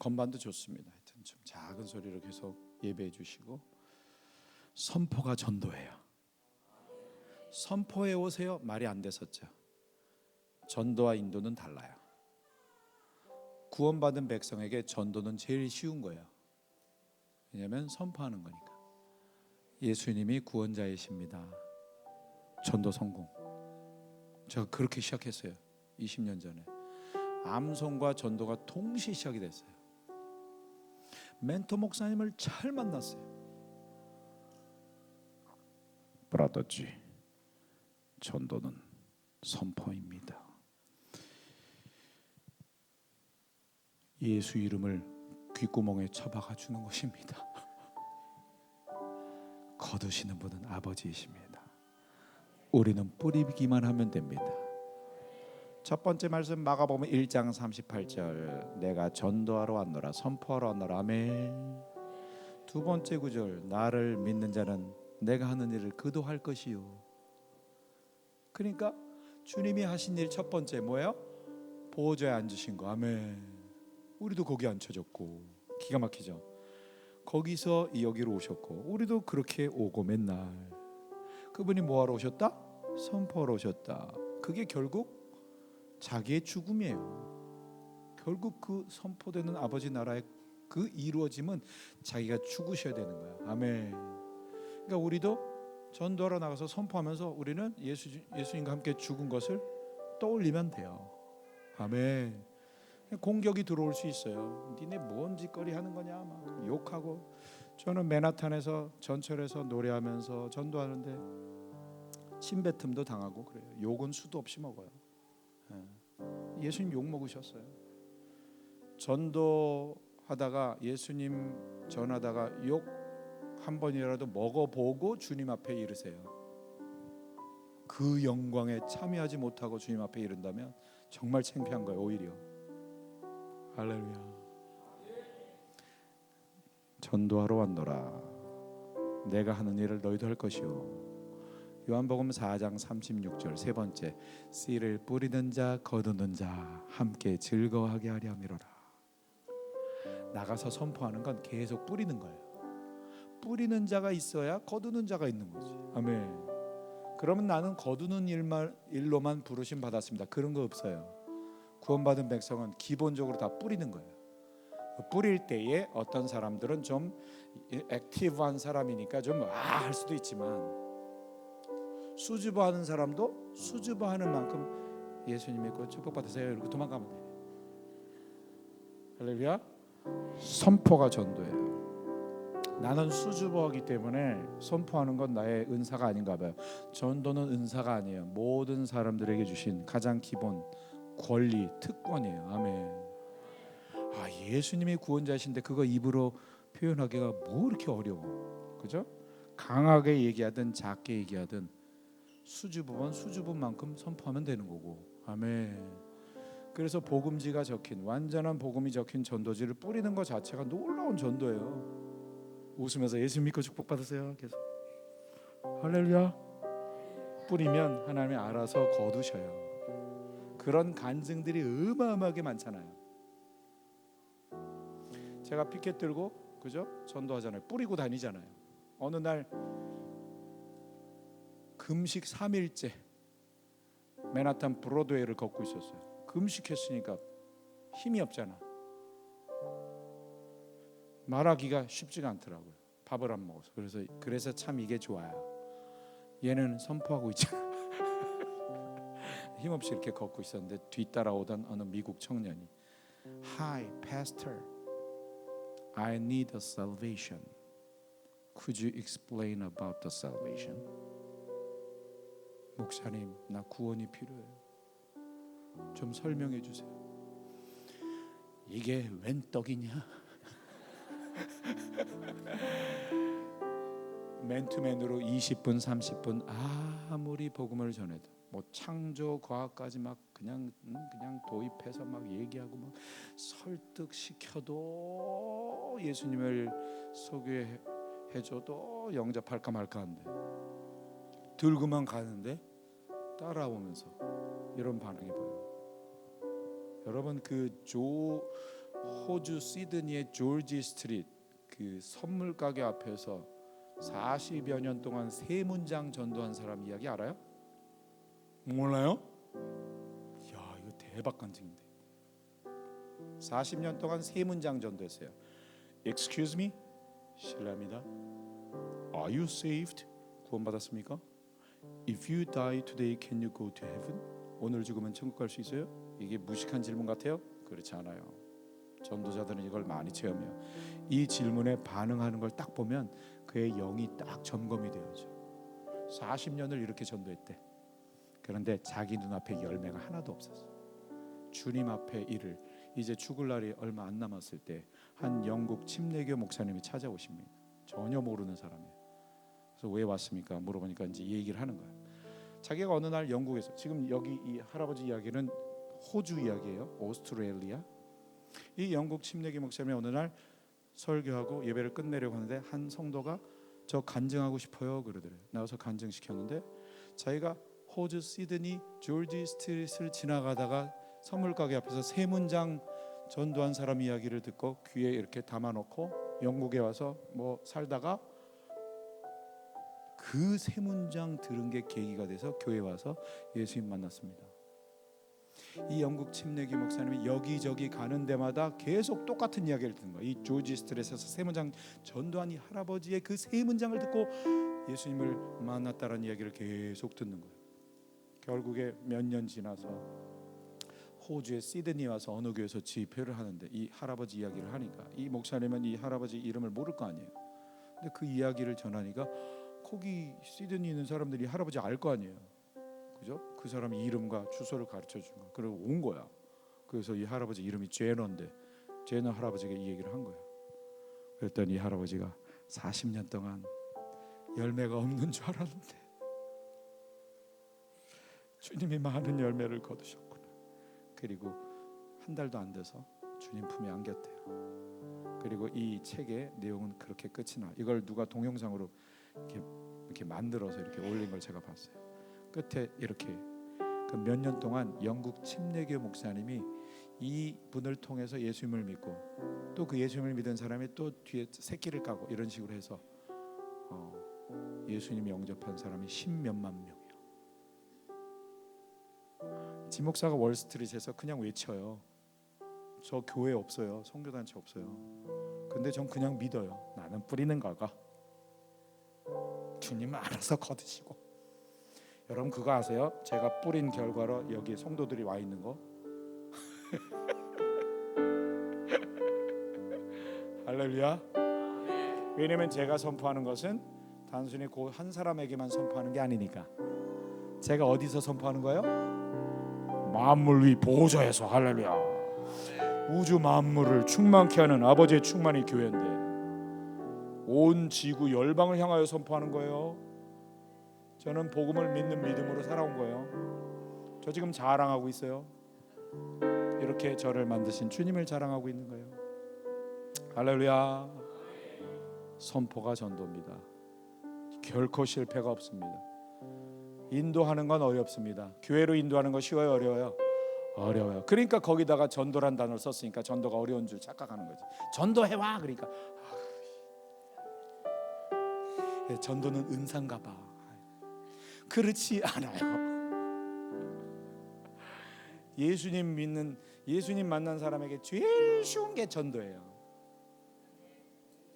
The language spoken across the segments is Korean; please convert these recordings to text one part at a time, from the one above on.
건반도 좋습니다. 하여튼 좀 작은 소리로 계속 예배해 주시고, 선포가 전도예요. 선포해 오세요 말이 안 됐었죠. 전도와 인도는 달라요. 구원받은 백성에게 전도는 제일 쉬운 거예요. 왜냐하면 선포하는 거니까. 예수님이 구원자이십니다. 전도 성공. 제가 그렇게 시작했어요. 20년 전에 암송과 전도가 동시에 시작이 됐어요. 멘토 목사님을 잘 만났어요. 브라더지, 전도는 선포입니다. 예수 이름을 귓구멍에 쳐박아 주는 것입니다. 거두시는 분은 아버지이십니다. 우리는 뿌리기만 하면 됩니다. 첫 번째 말씀 마가복음 1장 38절, 내가 전도하러 왔노라, 선포하러 왔노라. 아멘. 두 번째 구절, 나를 믿는 자는 내가 하는 일을 그도 할 것이요. 그러니까 주님이 하신 일 첫 번째 뭐예요? 보호자에 앉으신 거. 아멘. 우리도 거기 앉혀졌고, 기가 막히죠. 거기서 여기로 오셨고, 우리도 그렇게 오고 맨날. 그분이 뭐하러 오셨다? 선포하러 오셨다. 그게 결국 자기의 죽음이에요. 결국 그 선포되는 아버지 나라의 그 이루어짐은 자기가 죽으셔야 되는 거야. 아멘. 그러니까 우리도 전도하러 나가서 선포하면서 우리는 예수님과 함께 죽은 것을 떠올리면 돼요. 아멘. 공격이 들어올 수 있어요. 니네 뭔 짓거리 하는 거냐 막 욕하고. 저는 맨하탄에서 전철에서 노래하면서 전도하는데 침뱉음도 당하고 그래요. 욕은 수도 없이 먹어요. 예수님 욕 먹으셨어요. 전도하다가 예수님 전하다가 욕 한 번이라도 먹어보고 주님 앞에 이르세요. 그 영광에 참여하지 못하고 주님 앞에 이른다면 정말 창피한 거예요. 오히려. 할렐루야. 전도하러 왔노라, 내가 하는 일을 너희도 할 것이요. 요한복음 4장 36절 세 번째, 씨를 뿌리는 자 거두는 자 함께 즐거워하게 하려 함이로라. 나가서 선포하는 건 계속 뿌리는 거예요. 뿌리는 자가 있어야 거두는 자가 있는 거지. 아멘. 그러면 나는 거두는 일로만 부르심 받았습니다, 그런 거 없어요. 구원받은 백성은 기본적으로 다 뿌리는 거예요. 뿌릴 때에 어떤 사람들은 좀 액티브한 사람이니까 좀 할 수도 있지만, 수줍어하는 사람도 수줍어하는 만큼 예수님 믿고 축복 받으세요 이렇게 도망가면 돼. 할렐루야. 선포가 전도예요. 나는 수줍어하기 때문에 선포하는 건 나의 은사가 아닌가 봐요. 전도는 은사가 아니에요. 모든 사람들에게 주신 가장 기본 권리, 특권이에요. 아멘. 예수님이 구원자신데 그거 입으로 표현하기가 뭐 이렇게 어려워. 그죠? 강하게 얘기하든 작게 얘기하든 수줍으면 수줍은 만큼 선포하면 되는 거고. 아멘. 그래서 복음지가 적힌, 완전한 복음이 적힌 전도지를 뿌리는 것 자체가 놀라운 전도예요. 웃으면서 예수 믿고 축복 받으세요 계속. 할렐루야. 뿌리면 하나님이 알아서 거두셔요. 그런 간증들이 어마어마하게 많잖아요. 제가 피켓 들고 그죠? 전도하잖아요. 뿌리고 다니잖아요. 어느 날 금식 3일째 맨하탄 브로드웨이를 걷고 있었어요. 금식했으니까 힘이 없잖아. 말하기가 쉽지가 않더라고요. 밥을 안 먹어서. 그래서 참 이게 좋아요. 얘는 선포하고 있잖아. 힘없이 이렇게 걷고 있었는데 뒤따라오던 어느 미국 청년이 Hi, Pastor. I need a salvation. Could you explain about the salvation? 목사님, 나 구원이 필요해요. 좀 설명해 주세요. 이게 웬 떡이냐? 맨투맨으로 20분 30분 아무리 복음을 전해도 뭐 창조 과학까지 막 그냥 도입해서 막 얘기하고 막 설득시켜도 예수님을 소개해줘도 영접할까 말까 한데, 들고만 가는데 따라오면서 이런 반응이 보여요. 여러분, 그 호주 시드니의 조지 스트리트 그 선물 가게 앞에서 40여 년 동안 세 문장 전도한 사람 이야기 알아요? 몰라요? 야, 이거 대박 간증인데. 40년 동안 세 문장 전도했어요. Excuse me? 실례합니다. Are you saved? 구원받았습니까? If you die today, can you go to heaven? 오늘 죽으면 천국 갈 수 있어요? 이게 무식한 질문 같아요? 그렇지 않아요. 전도자들은 이걸 많이 체험해요. 이 질문에 반응하는 걸 딱 보면 그의 영이 딱 점검이 되어져. 40년을 이렇게 전도했대. 그런데 자기 눈앞에 열매가 하나도 없었어. 주님 앞에 이를 이제 죽을 날이 얼마 안 남았을 때 한 영국 침례교 목사님이 찾아오십니다. 전혀 모르는 사람이에요. 그래서 왜 왔습니까? 물어보니까 이제 이 얘기를 하는 거예요. 자기가 어느 날 영국에서, 지금 여기 이 할아버지 이야기는 호주 이야기예요. 오스트레일리아. 이 영국 침례교 목사님이 어느 날 설교하고 예배를 끝내려고 하는데 한 성도가 저 간증하고 싶어요 그러더래요. 나와서 간증시켰는데 자기가 호주 시드니 조지 스트리트를 지나가다가 선물 가게 앞에서 세 문장 전도한 사람 이야기를 듣고 귀에 이렇게 담아놓고 영국에 와서 뭐 살다가 그 세 문장 들은 게 계기가 돼서 교회에 와서 예수님 만났습니다. 이 영국 침례교 목사님이 여기저기 가는 데마다 계속 똑같은 이야기를 듣는 거예요. 이 조지 스트레스에서 세 문장 전도한 이 할아버지의 그 세 문장을 듣고 예수님을 만났다는 이야기를 계속 듣는 거예요. 결국에 몇 년 지나서 호주의 시드니 와서 어느 교회에서 집회를 하는데 이 할아버지 이야기를 하니까 이 목사님은 이 할아버지 이름을 모를 거 아니에요. 근데 그 이야기를 전하니까 거기 시드니 있는 사람들이 할아버지 알 거 아니에요. 그죠? 그 사람 이름과 주소를 가르쳐 준 거. 그리고 온 거야. 그래서 이 할아버지 이름이 제너인데 제너 할아버지가 이 얘기를 한 거야. 그랬더니 이 할아버지가 40년 동안 열매가 없는 줄 알았는데 주님이 많은 열매를 거두셨구나. 그리고 한 달도 안 돼서 주님 품에 안겼대요. 그리고 이 책의 내용은 그렇게 끝이 나. 이걸 누가 동영상으로 이렇게 만들어서 이렇게 올린 걸 제가 봤어요. 끝에 이렇게 그 몇 년 동안 영국 침례교 목사님이 이 분을 통해서 예수님을 믿고 또 그 예수님을 믿은 사람이 또 뒤에 새끼를 까고 이런 식으로 해서 예수님 영접한 사람이 10몇만 명이에요. 지 목사가 월스트리트에서 그냥 외쳐요. 저 교회 없어요. 선교단체 없어요. 근데 전 그냥 믿어요. 나는 뿌리는 거가 주님은 알아서 거두시고. 여러분 그거 아세요? 제가 뿌린 결과로 여기 성도들이 와 있는 거. 할렐루야. 왜냐면 제가 선포하는 것은 단순히 그 한 사람에게만 선포하는 게 아니니까. 제가 어디서 선포하는 거예요? 만물 위 보좌에서. 할렐루야. 우주 만물을 충만케 하는 아버지의 충만이 교회인데 온 지구 열방을 향하여 선포하는 거예요. 저는 복음을 믿는 믿음으로 살아온 거예요. 저 지금 자랑하고 있어요. 이렇게 저를 만드신 주님을 자랑하고 있는 거예요. 할렐루야. 선포가 전도입니다. 결코 실패가 없습니다. 인도하는 건 어렵습니다. 교회로 인도하는 거 쉬워요, 어려워요? 어려워요. 그러니까 거기다가 전도란 단어를 썼으니까 전도가 어려운 줄 착각하는 거지. 전도해와 그러니까 전도는 은사인가 봐. 그렇지 않아요. 예수님 믿는, 예수님 만난 사람에게 제일 쉬운 게 전도예요.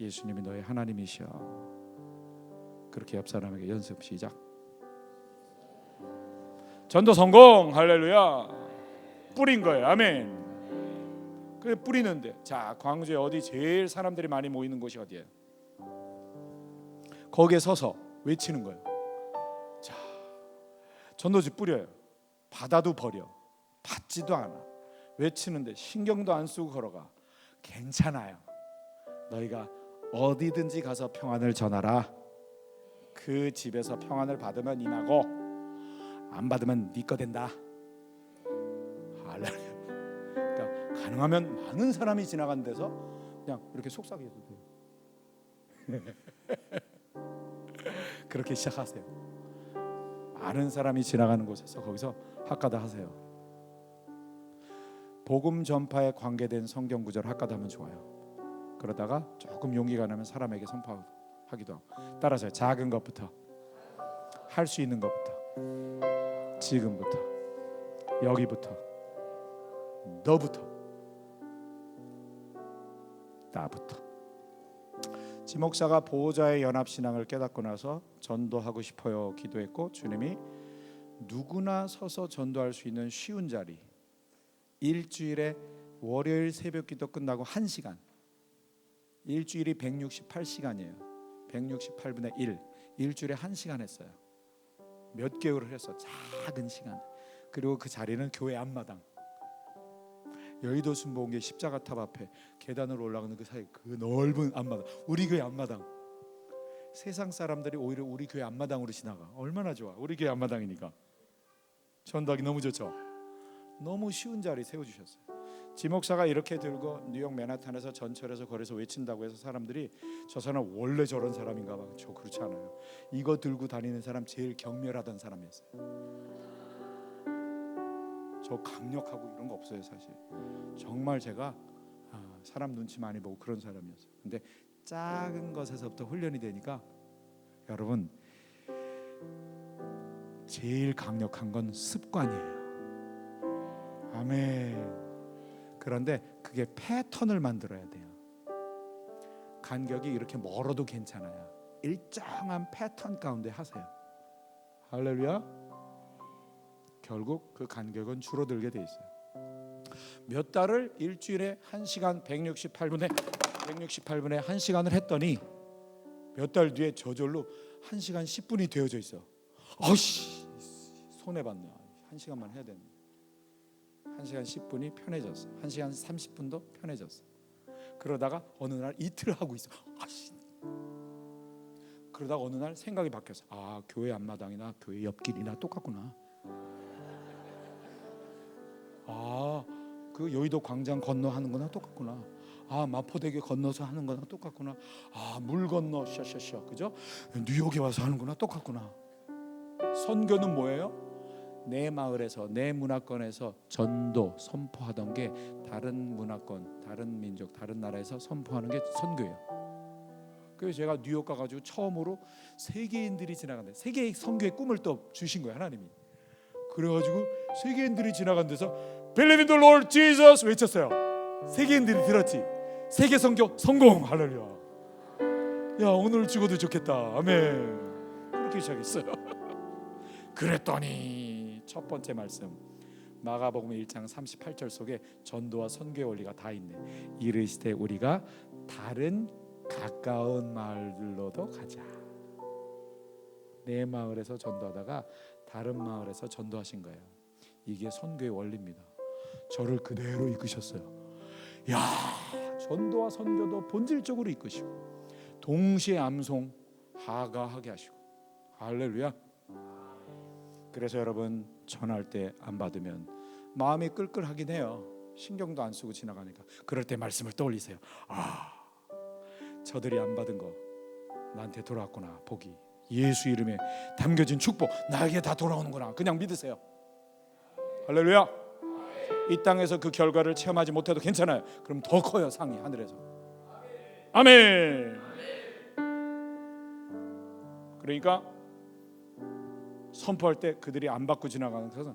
예수님이 너의 하나님이시여. 그렇게 옆 사람에게 연습 시작. 전도 성공. 할렐루야. 뿌린 거예요. 아멘. 그래 뿌리는데, 자 광주에 어디 제일 사람들이 많이 모이는 곳이 어디예요? 거기에 서서 외치는 거예요. 자 전도지 뿌려요. 받아도 버려. 받지도 않아. 외치는데 신경도 안 쓰고 걸어가. 괜찮아요. 너희가 어디든지 가서 평안을 전하라. 그 집에서 평안을 받으면 임하고 안 받으면 네 거 된다. 할렐루야. 그러니까 가능하면 많은 사람이 지나간 데서 그냥 이렇게 속삭여도 돼요. 그렇게 시작하세요. 많은 사람이 지나가는 곳에서 거기서 학가다 하세요. 복음 전파에 관계된 성경 구절 학과도 하면 좋아요. 그러다가 조금 용기가 나면 사람에게 선포하기도 하고. 따라서요. 작은 것부터, 할 수 있는 것부터, 지금부터, 여기부터, 너부터, 나부터. 지목사가 보호자의 연합신앙을 깨닫고 나서 전도하고 싶어요 기도했고, 주님이 누구나 서서 전도할 수 있는 쉬운 자리, 일주일에 월요일 새벽기도 끝나고 1시간, 일주일이 168시간이에요. 168분의 1, 일주일에 1시간 했어요. 몇 개월을 했어. 작은 시간. 그리고 그 자리는 교회 앞마당, 여의도 순복음교회 십자가탑 앞에 계단으로 올라가는 그 사이, 그 넓은 앞마당, 우리 교회 앞마당. 세상 사람들이 오히려 우리 교회 앞마당으로 지나가. 얼마나 좋아. 우리 교회 앞마당이니까 전도하기 너무 좋죠. 너무 쉬운 자리 세워주셨어요. 지목사가 이렇게 들고 뉴욕 맨하탄에서 전철에서 거리에서 외친다고 해서 사람들이 저 사람 원래 저런 사람인가 봐. 저 그렇지 않아요. 이거 들고 다니는 사람 제일 경멸하던 사람이었어요. 저 강력하고 이런 거 없어요. 사실 정말 제가 사람 눈치 많이 보고 그런 사람이었어요. 근데 작은 것에서부터 훈련이 되니까 여러분, 제일 강력한 건 습관이에요. 아멘. 그런데 그게 패턴을 만들어야 돼요. 간격이 이렇게 멀어도 괜찮아요. 일정한 패턴 가운데 하세요. 할렐루야. 결국 그 간격은 줄어들게 돼 있어요. 몇 달을 일주일에 1시간 168분에 1시간을 했더니 몇 달 뒤에 저절로 1시간 10분이 되어져 있어. 어씨, 손해봤네. 1시간만 해야 되는데 1시간 10분이 편해졌어. 1시간 30분도 편해졌어. 그러다가 어느 날 이틀 하고 있어. 아씨. 그러다가 어느 날 생각이 바뀌었어. 아, 교회 앞마당이나 교회 옆길이나 똑같구나. 아, 그 여의도 광장 건너 하는 거나 똑같구나. 아, 마포대교 건너서 하는 거나 똑같구나. 아, 물 건너 셔셔셔, 그죠? 뉴욕에 와서 하는 거나 똑같구나. 선교는 뭐예요? 내 마을에서, 내 문화권에서 전도 선포하던 게 다른 문화권, 다른 민족, 다른 나라에서 선포하는 게 선교예요. 그래서 제가 뉴욕 가가지고 처음으로 세계인들이 지나간다. 세계 선교의 꿈을 또 주신 거예요, 하나님이. 그래가지고 세계인들이 지나간 데서 Believe in the Lord Jesus 외쳤어요. 세계인들이 들었지. 세계 선교 성공. 할렐루야. 야, 오늘 죽어도 좋겠다. 아멘. 그렇게 시작했어요. 그랬더니 첫 번째 말씀, 마가복음 1장 38절 속에 전도와 선교의 원리가 다 있네. 이르시되 우리가 다른 가까운 마을들로도 가자. 내 마을에서 전도하다가 다른 마을에서 전도하신 거예요. 이게 선교의 원리입니다. 저를 그대로 이끄셨어요. 야, 전도와 선교도 본질적으로 이끄시고 동시에 암송 하가하게 하시고. 할렐루야. 그래서 여러분, 전할 때 안 받으면 마음이 끌끌하긴 해요. 신경도 안 쓰고 지나가니까. 그럴 때 말씀을 떠올리세요. 아, 저들이 안 받은 거 나한테 돌아왔구나. 복이 예수 이름에 담겨진 축복 나에게 다 돌아오는구나. 그냥 믿으세요. 할렐루야. 이 땅에서 그 결과를 체험하지 못해도 괜찮아요. 그럼 더 커요, 상이 하늘에서. 아멘. 그러니까 선포할 때 그들이 안 받고 지나가는 것은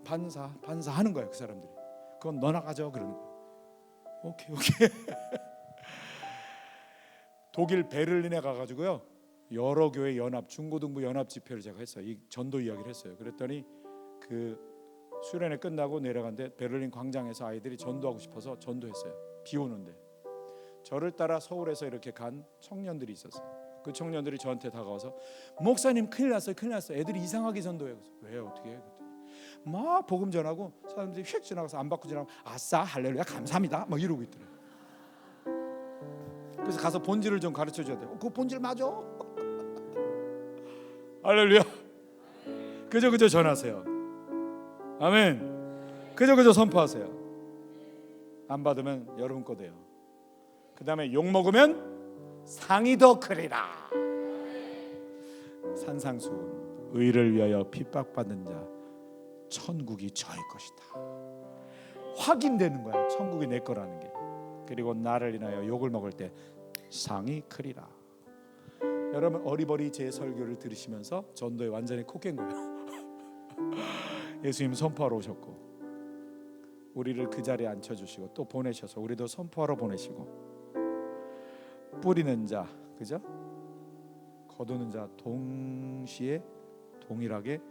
반사 하는 거예요. 그 사람들이. 그건 너나 가져 그러는 거예요. 오케이. 독일 베를린에 가가지고요, 여러 교회 연합, 중고등부 연합 집회를 제가 했어요. 이 전도 이야기를 했어요. 그랬더니 그 수련회 끝나고 내려간데 베를린 광장에서 아이들이 전도하고 싶어서 전도했어요. 비 오는데. 저를 따라 서울에서 이렇게 간 청년들이 있었어요. 그 청년들이 저한테 다가와서 목사님 큰일 났어요. 애들이 이상하게 전도해요. 왜 어떻게 해? 막 복음 전하고 사람들이 휙 지나가서 안 받고 지나가면 아싸 할렐루야 감사합니다 막 이러고 있더래요. 그래서 가서 본질을 좀 가르쳐 줘야 돼요. 그 본질 맞아. 할렐루야. 그저 전하세요. 아멘. 그저 선포하세요. 안 받으면 여러분 거 돼요. 그 다음에 욕 먹으면 상이 더 크리라. 산상수훈, 의를 위하여 핍박받는 자 천국이 저의 것이다. 확인되는 거야. 천국이 내 거라는 게. 그리고 나를 인하여 욕을 먹을 때 상이 크리라. 여러분 어리버리 제 설교를 들으시면서 전도에 완전히 코 깬 거예요. 예수님 선포하러 오셨고 우리를 그 자리에 앉혀주시고 또 보내셔서 우리도 선포하러 보내시고 뿌리는 자, 그죠? 거두는 자 동시에 동일하게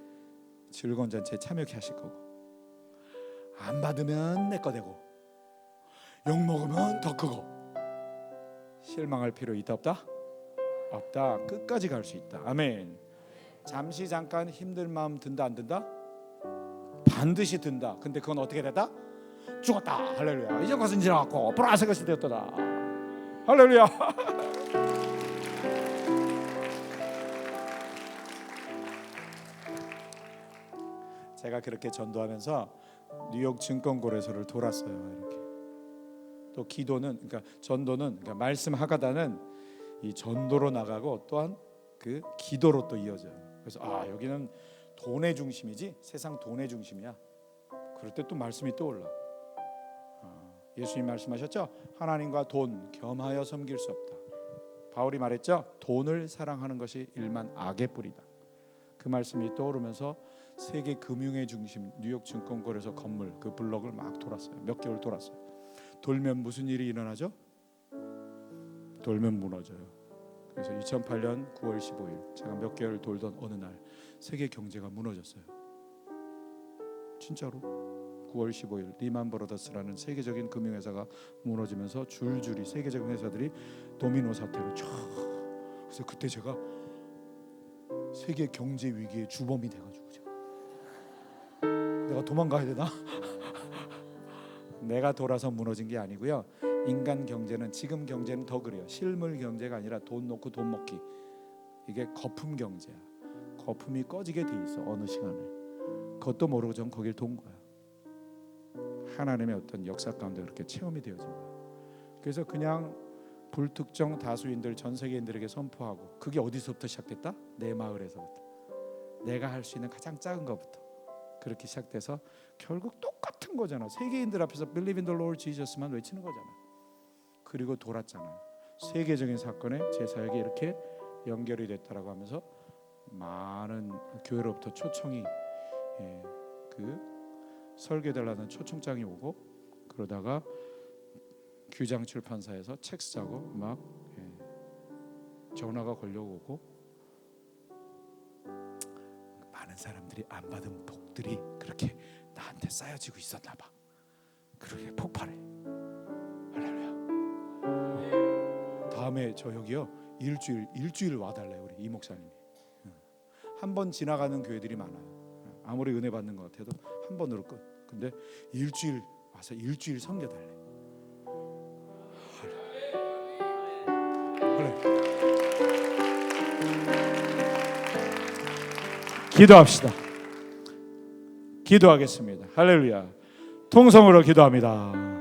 즐거운 잔치에 참여케 하실 거고 안 받으면 내 거 되고 욕 먹으면 더 크고 실망할 필요 있다 없다? 없다. 끝까지 갈 수 있다. 아멘. 잠시 잠깐 힘든 마음 든다 안 든다? 반드시 든다. 근데 그건 어떻게 됐다? 죽었다. 할렐루야. 이제 것은 지나갔고 보라색 것이 되었다. 할렐루야. 제가 그렇게 전도하면서 뉴욕 증권거래소를 돌았어요. 이렇게. 또 기도는 그러니까 전도는 그러니까 말씀 하가다는 이 전도로 나가고 또한 그 기도로 또 이어져요. 그래서 여기는 돈의 중심이지 세상 돈의 중심이야. 그럴 때 또 말씀이 떠올라. 예수님 말씀하셨죠. 하나님과 돈 겸하여 섬길 수 없다. 바울이 말했죠. 돈을 사랑하는 것이 일만 악의 뿌리다. 그 말씀이 떠오르면서 세계 금융의 중심 뉴욕 증권거래소 건물 그 블록을 막 돌았어요. 몇 개월 돌았어요. 돌면 무슨 일이 일어나죠? 돌면 무너져요. 그래서 2008년 9월 15일 제가 몇 개월 돌던 어느 날 세계 경제가 무너졌어요. 진짜로 9월 15일 리만 브라더스라는 세계적인 금융회사가 무너지면서 줄줄이 세계적인 회사들이 도미노 사태로 쫙. 그래서 그때 제가 세계 경제 위기의 주범이 돼가지고 내가 도망가야 되나? 내가 돌아서 무너진 게 아니고요. 인간 경제는 지금 경제는 더 그래요. 실물 경제가 아니라 돈 놓고 돈 먹기. 이게 거품 경제야. 거품이 꺼지게 돼 있어 어느 시간에. 그것도 모르고 전 거길 돈 거야. 하나님의 어떤 역사 가운데 그렇게 체험이 되어진 거야. 그래서 그냥 불특정 다수인들 전 세계인들에게 선포하고 그게 어디서부터 시작됐다? 내 마을에서부터. 내가 할 수 있는 가장 작은 것부터. 그렇게 시작돼서 결국 똑같은 거잖아. 세계인들 앞에서 Believe in the Lord Jesus만 외치는 거잖아. 그리고 돌았잖아. 세계적인 사건에 제 사역이 이렇게 연결이 됐다라고 하면서 많은 교회로부터 초청이 그 설교달라는 초청장이 오고 그러다가 규장 출판사에서 책 쓰자고 막 전화가 걸려오고 많은 사람들이 안 받은 복들이 그렇게 나한테 쌓여지고 있었나 봐. 그렇게 폭발해. 할렐루야. 다음에 저 여기요 일주일 와달래요. 우리 이 목사님이. 한 번 지나가는 교회들이 많아요. 아무리 은혜 받는 것 같아도 한 번으로 끝. 근데 일주일 와서 일주일 섬겨달래. 기도합시다. 기도하겠습니다. 할렐루야. 통성으로 기도합니다.